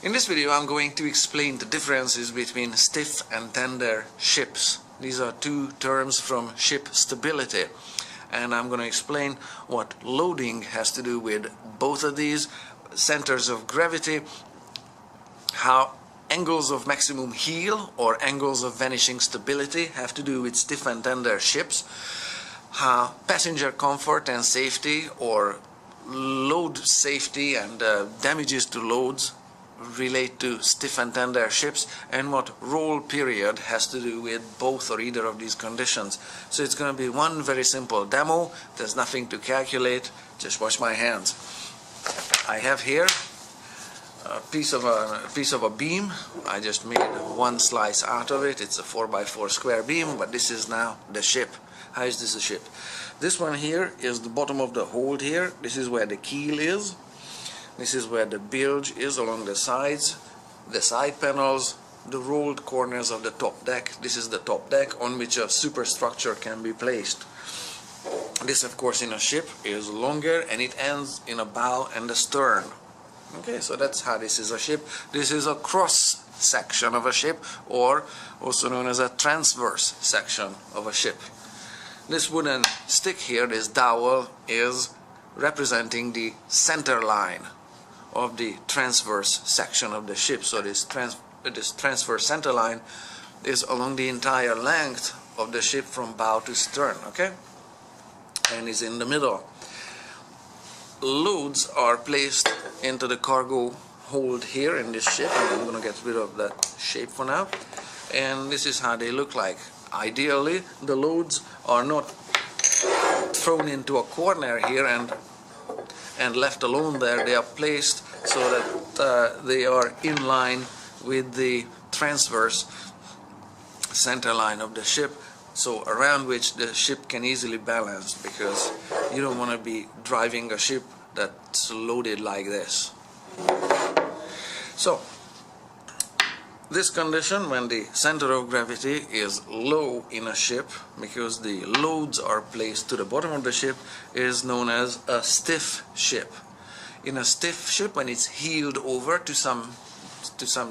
In this video I'm going to explain the differences between stiff and tender ships. These are two terms from ship stability, and I'm going to explain what loading has to do with both of these, centers of gravity, how angles of maximum heel or angles of vanishing stability have to do with stiff and tender ships, how passenger comfort and safety or load safety and damages to loads relate to stiff and tender ships, and what roll period has to do with both or either of these conditions. So it's going to be one very simple demo. There's nothing to calculate, just watch my hands. I have here a piece of a beam. I just made one slice out of it. It's a 4x4 square beam, but this is now the ship. How is this a ship? This one here is the bottom of the hold here. This is where the keel is. This is where the bilge is along the sides, the side panels, the rolled corners of the top deck. This is the top deck on which a superstructure can be placed. This, of course, in a ship is longer, and it ends in a bow and a stern. Okay, so that's how this is a ship. This is a cross section of a ship, or also known as a transverse section of a ship. This wooden stick here, this dowel, is representing the center line of the transverse section of the ship. So this transverse center line is along the entire length of the ship from bow to stern, okay? And is in the middle. Loads are placed into the cargo hold here in this ship, and I'm going to get rid of that shape for now. And this is how they look like. Ideally, the loads are not thrown into a corner here and left alone there. They are placed so that they are in line with the transverse center line of the ship, so around which the ship can easily balance, because you don't want to be driving a ship that's loaded like this. So this condition, when the center of gravity is low in a ship because the loads are placed to the bottom of the ship, is known as a stiff ship. In a stiff ship, when it's heeled over to some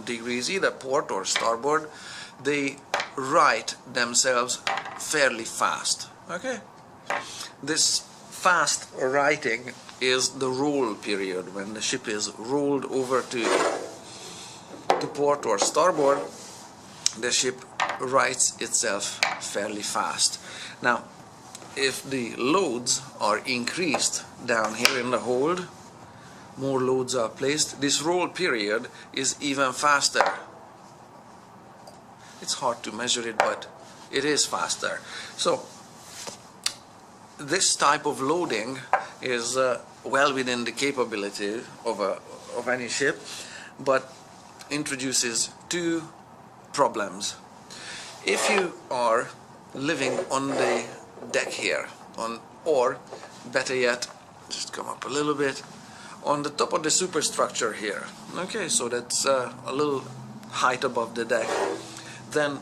degrees, either port or starboard, they right themselves fairly fast. Okay? This fast righting is the roll period. When the ship is rolled over to port or starboard, the ship rights itself fairly fast. Now, if the loads are increased down here in the hold, more loads are placed, this roll period is even faster. It's hard to measure it, but it is faster. So this type of loading is well within the capability of any ship, but introduces two problems. If you are living on the deck here, or better yet, just come up a little bit, on the top of the superstructure here, okay, so that's a little height above the deck, then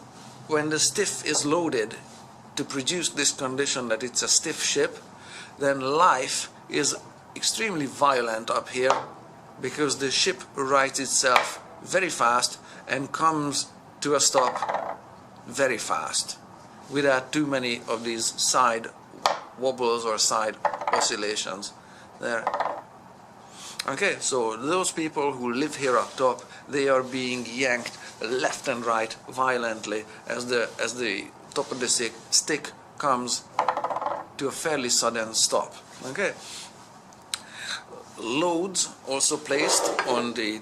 when the stiff is loaded to produce this condition that it's a stiff ship, then life is extremely violent up here, because the ship rights itself very fast and comes to a stop very fast without too many of these side wobbles or side oscillations there. Okay, so those people who live here up top, they are being yanked left and right violently as the top of the stick comes to a fairly sudden stop. Okay, loads also placed on the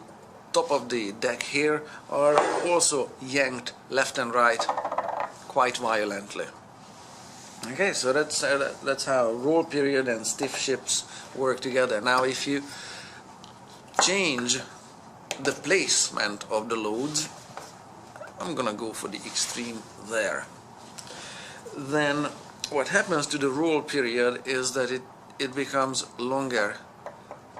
top of the deck here are also yanked left and right quite violently. Okay, so that's how roll period and stiff ships work together. Now, if you change the placement of the loads, I'm gonna go for the extreme there, then what happens to the roll period is that it becomes longer.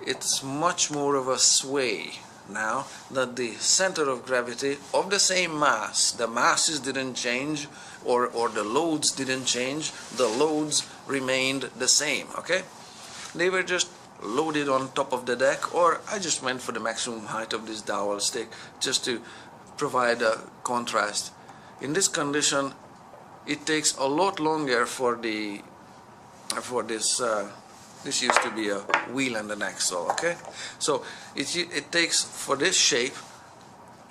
It's much more of a sway now that the center of gravity of the same mass, the masses didn't change, or the loads didn't change, the loads remained the same. Okay, they were just loaded on top of the deck, or I just went for the maximum height of this dowel stick just to provide a contrast. In this condition, it takes a lot longer for this this used to be a wheel and an axle, okay? So it takes for this shape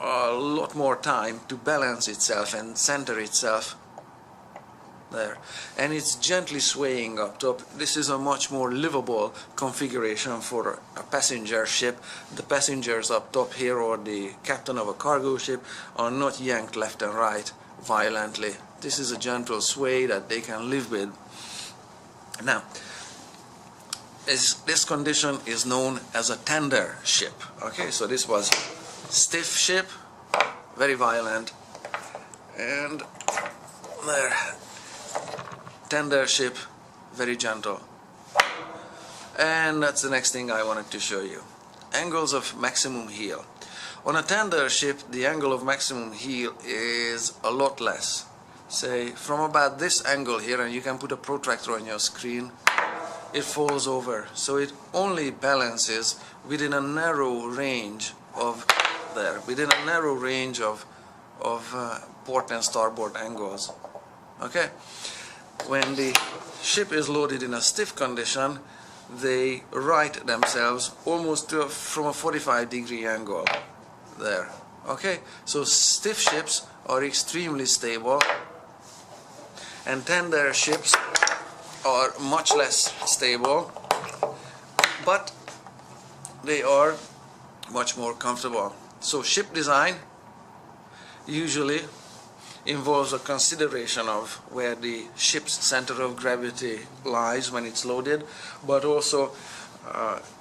a lot more time to balance itself and center itself there, and it's gently swaying up top. This is a much more livable configuration for a passenger ship. The passengers up top here, or the captain of a cargo ship, are not yanked left and right violently. This is a gentle sway that they can live with. Now, this condition is known as a tender ship. Okay, so this was stiff ship, very violent, and there, tender ship, very gentle. And that's the next thing I wanted to show you. Angles of maximum heel. On a tender ship, the angle of maximum heel is a lot less. Say from about this angle here, and you can put a protractor on your screen, it falls over. So it only balances within a narrow range of port and starboard angles. Okay? When the ship is loaded in a stiff condition, they right themselves almost from a 45-degree angle there. Okay? So stiff ships are extremely stable, and tender ships are much less stable, but they are much more comfortable. So ship design usually involves a consideration of where the ship's center of gravity lies when it's loaded, but also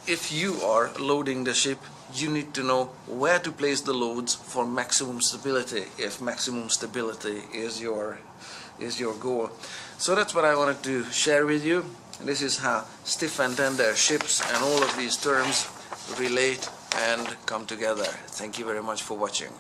if you are loading the ship, you need to know where to place the loads for maximum stability, if maximum stability is your goal. So that's what I wanted to share with you. This is how stiff and tender ships and all of these terms relate and come together. Thank you very much for watching.